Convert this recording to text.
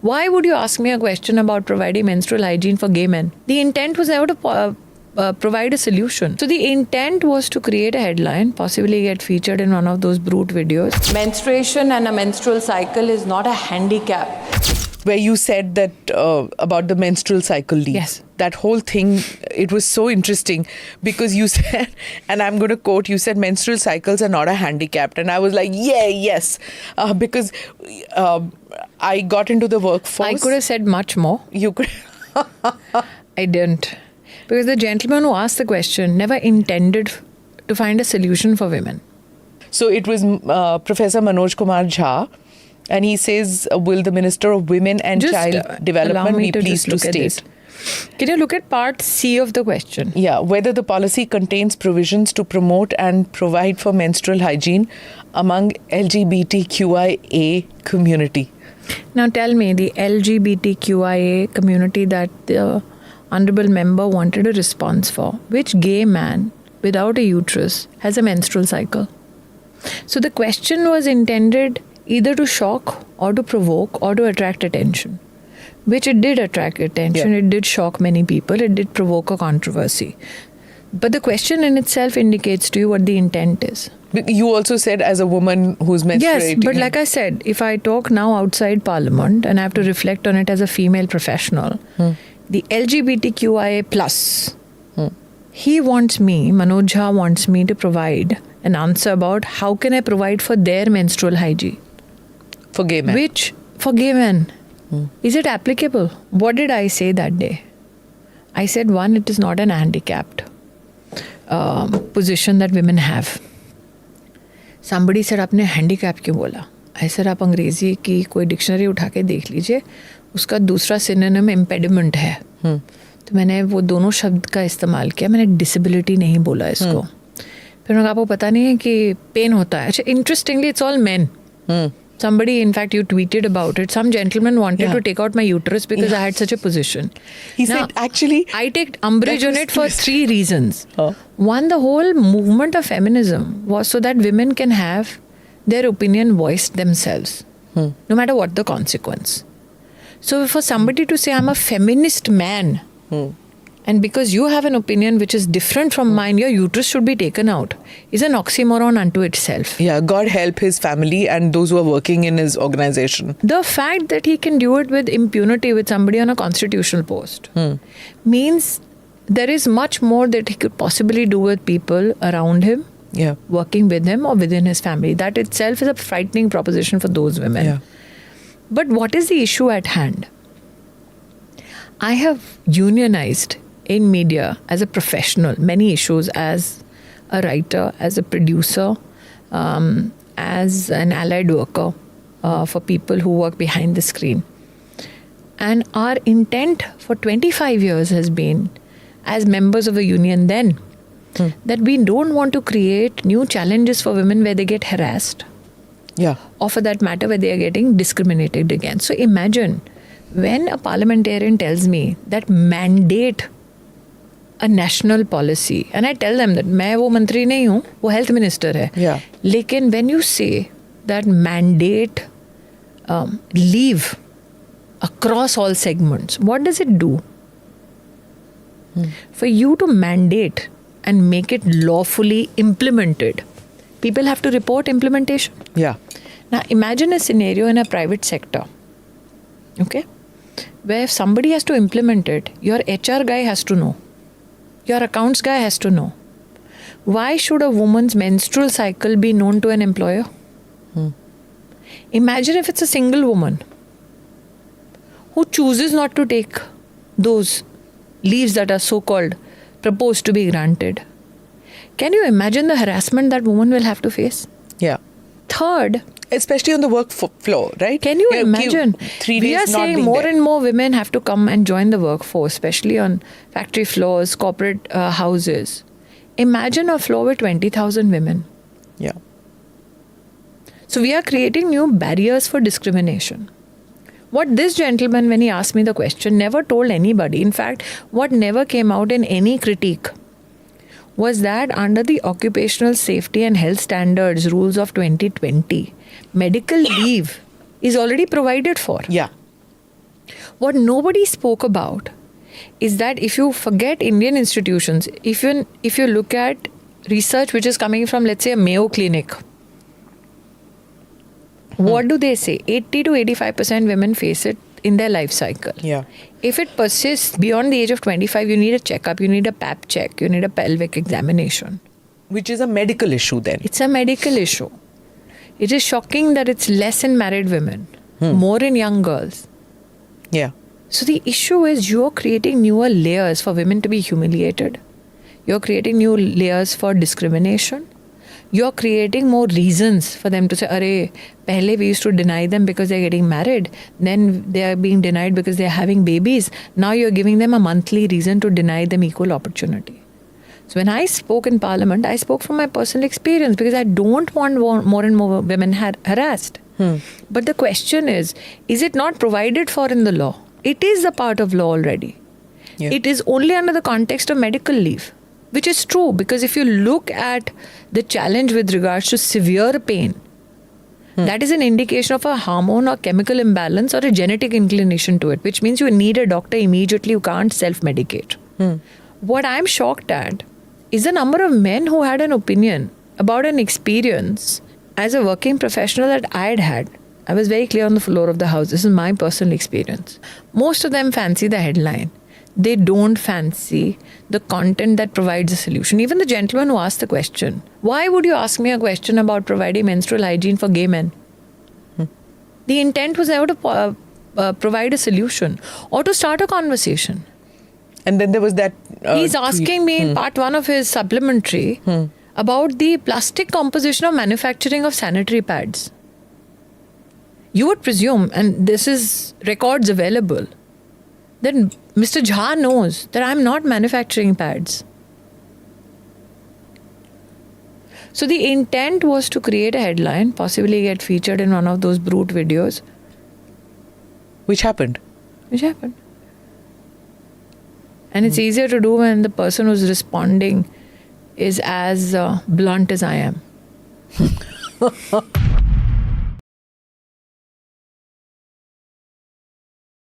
Why would you ask me a question about providing menstrual hygiene for gay men? The intent was never to provide a solution. So the intent was to create a headline, possibly get featured in one of those Brut videos. Menstruation and a menstrual cycle is not a handicap. Where you said that about the menstrual cycle leave. Yes. That whole thing, it was so interesting because you said, and I'm going to quote, you said menstrual cycles are not a handicap. And I was like, yes. Because I got into the workforce. I could have said much more. You could. I didn't. Because the gentleman who asked the question never intended to find a solution for women. So it was Professor Manoj Jha. And he says, will the Minister of Women and Child Development be pleased to state? Can you look at part C of the question? Yeah, whether the policy contains provisions to promote and provide for menstrual hygiene among LGBTQIA community. Now tell me, the LGBTQIA community that the Honourable Member wanted a response for, which gay man without a uterus has a menstrual cycle? So the question was intended either to shock or to provoke or to attract attention, which it did attract attention. Yeah. It did shock many people. It did provoke a controversy. But the question in itself indicates to you what the intent is. You also said as a woman who's menstruating. Yes, but like I said, if I talk now outside Parliament and I have to reflect on it as a female professional, the LGBTQIA plus, he wants me, Manoj Jha wants me to provide an answer about how can I provide for their menstrual hygiene. For gay men. Which, for gay men, is it applicable? What did I say that day? I said, one, it is not an handicapped position that women have. Somebody said, आपने handicap क्यों बोला? I said, आप अंग्रेजी की कोई dictionary उठा के देख लीजिए, उसका दूसरा सिनोनिम impediment है. तो मैंने वो दोनों शब्द का इस्तेमाल किया, मैंने disability नहीं बोला इसको. फिर उन्होंने कहा, आपको पता नहीं है कि पेन होता है. अच्छा, interestingly, it's all men. Somebody, in fact, you tweeted about it. Some gentleman wanted to take out my uterus because I had such a position. He said, actually... I take umbrage on it for 3 reasons. One, the whole movement of feminism was so that women can have their opinion voiced themselves, no matter what the consequence. So for somebody to say, I'm a feminist man, and because you have an opinion which is different from mine, your uterus should be taken out, is an oxymoron unto itself. Yeah, God help his family and those who are working in his organization. The fact that he can do it with impunity with somebody on a constitutional post means there is much more that he could possibly do with people around him, working with him or within his family. That itself is a frightening proposition for those women. Yeah. But what is the issue at hand? I have unionized in media as a professional many issues, as a writer, as a producer, as an allied worker for people who work behind the screen. And our intent for 25 years has been, as members of a union then, that we don't want to create new challenges for women where they get harassed. Yeah. Or for that matter, where they are getting discriminated against. So imagine when a parliamentarian tells me that mandate a national policy, and I tell them that मैं वो मंत्री नहीं हूँ, वो health minister है. Yeah. लेकिन when you say that mandate leave across all segments, what does it do? For you to mandate and make it lawfully implemented, people have to report implementation. Yeah. Now imagine a scenario in a private sector, okay, where if somebody has to implement it, your HR guy has to know. Your accounts guy has to know. Why should a woman's menstrual cycle be known to an employer? Imagine if it's a single woman who chooses not to take those leaves that are so-called proposed to be granted. Can you imagine the harassment that woman will have to face? Yeah. Third, especially on the work floor, right? Can you imagine? 3 days we are saying more and more women have to come and join the workforce, especially on factory floors, corporate houses. Imagine a floor with 20,000 women. Yeah. So we are creating new barriers for discrimination. What this gentleman, when he asked me the question, never told anybody. In fact, what never came out in any critique was that under the Occupational Safety and Health Standards rules of 2020, medical leave is already provided for. Yeah. What nobody spoke about is that if you forget Indian institutions, if you look at research which is coming from, let's say, a Mayo Clinic, what do they say? 80 to 85% women face it in their life cycle. Yeah. If it persists beyond the age of 25, you need a checkup, you need a pap check, you need a pelvic examination. Which is a medical issue then. It's a medical issue. It is shocking that it's less in married women, more in young girls. Yeah. So the issue is you're creating newer layers for women to be humiliated. You're creating new layers for discrimination. You're creating more reasons for them to say, Arey, pehle we used to deny them because they're getting married. Then they are being denied because they're having babies. Now you're giving them a monthly reason to deny them equal opportunity. So when I spoke in Parliament, I spoke from my personal experience because I don't want more and more women harassed. But the question is it not provided for in the law? It is a part of law already. Yeah. It is only under the context of medical leave, which is true because if you look at the challenge with regards to severe pain, that is an indication of a hormone or chemical imbalance or a genetic inclination to it, which means you need a doctor immediately. You can't self-medicate. What I'm shocked at is the number of men who had an opinion about an experience as a working professional that I had had. I was very clear on the floor of the House. This is my personal experience. Most of them fancy the headline. They don't fancy the content that provides a solution. Even the gentleman who asked the question, why would you ask me a question about providing menstrual hygiene for gay men? The intent was never to provide a solution or to start a conversation. And then there was that... He's asking me in part 1 of his supplementary about the plastic composition of manufacturing of sanitary pads. You would presume, and this is records available, that Mr. Jha knows that I'm not manufacturing pads. So the intent was to create a headline, possibly get featured in one of those Brut videos. Which happened. And it's easier to do when the person who's responding is as blunt as I am.